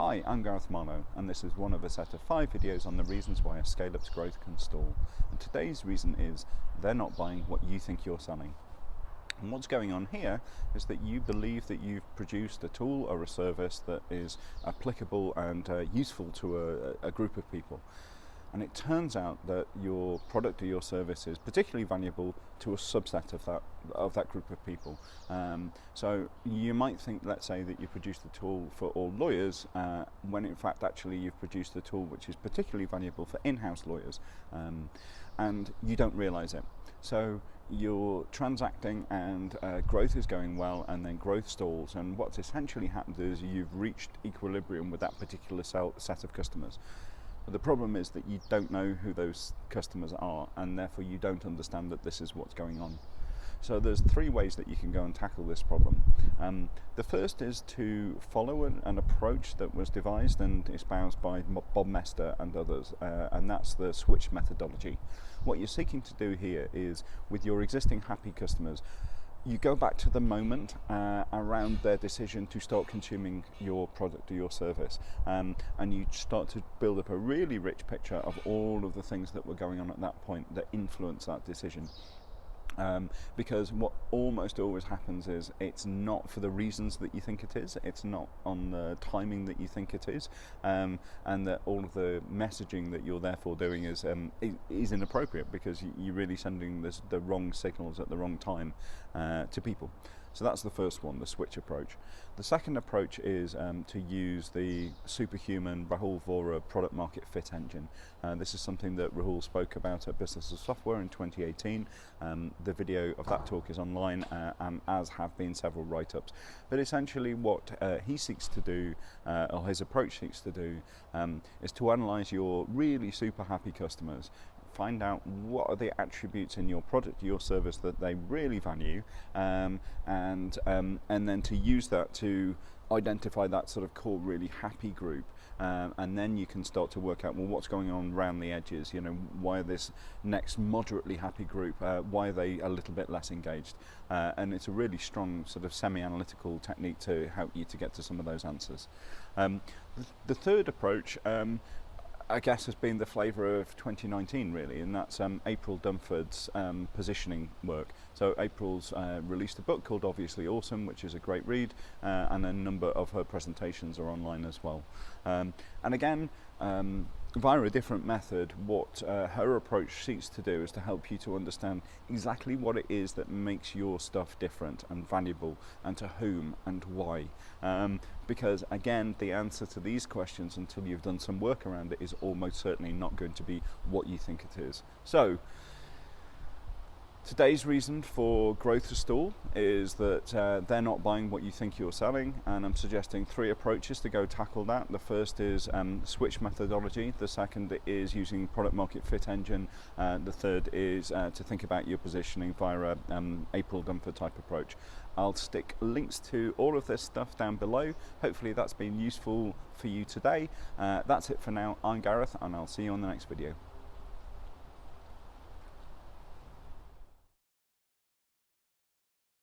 Hi, I'm Gareth Marlowe, and this is one of a set of 5 videos on the reasons why a scale-up's growth can stall. And today's reason is they're not buying what you think you're selling. And what's going on here is that you believe that you've produced a tool or a service that is applicable and useful to a group of people. And it turns out that your product or your service is particularly valuable to a subset of that group of people. So you might think, let's say, that you produced a tool for all lawyers, when in fact actually you've produced a tool which is particularly valuable for in-house lawyers, and you don't realize it. So you're transacting and growth is going well, and then growth stalls, and what's essentially happened is you've reached equilibrium with that particular set of customers. But the problem is that you don't know who those customers are, and therefore you don't understand that this is what's going on. So there's 3 ways that you can go and tackle this problem. The first is to follow an approach that was devised and espoused by Bob Mester and others, and that's the switch methodology. What you're seeking to do here is, with your existing happy customers, you go back to the moment around their decision to start consuming your product or your service, and you start to build up a really rich picture of all of the things that were going on at that point that influence that decision. Because what almost always happens is it's not for the reasons that you think it is, it's not on the timing that you think it is, and that all of the messaging that you're therefore doing is inappropriate, because you're really sending the wrong signals at the wrong time to people. So that's the first one, the switch approach. The second approach is to use the superhuman Rahul Vohra product market fit engine. This is something that Rahul spoke about at Business of Software in 2018. The video of that talk is online, as have been several write-ups. But essentially what he seeks to do, or his approach seeks to do, is to analyse your really super happy customers, find out what are the attributes in your product, your service, that they really value, and then to use that to identify that sort of core really happy group, and then you can start to work out, well, what's going on around the edges. You know, why are this next moderately happy group, why are they a little bit less engaged, and it's a really strong sort of semi-analytical technique to help you to get to some of those answers. The third approach, I guess, has been the flavour of 2019 really, and that's April Dunford's positioning work. So April's released a book called Obviously Awesome, which is a great read, and a number of her presentations are online as well. And again, via a different method, what her approach seeks to do is to help you to understand exactly what it is that makes your stuff different and valuable, and to whom and why. Because again, the answer to these questions, until you've done some work around it, is almost certainly not going to be what you think it is. So today's reason for growth to stall is that they're not buying what you think you're selling, and I'm suggesting 3 approaches to go tackle that. The first is switch methodology, the second is using product market fit engine, the third is to think about your positioning via April Dunford type approach. I'll stick links to all of this stuff down below. Hopefully that's been useful for you today. That's it for now. I'm Gareth, and I'll see you on the next video.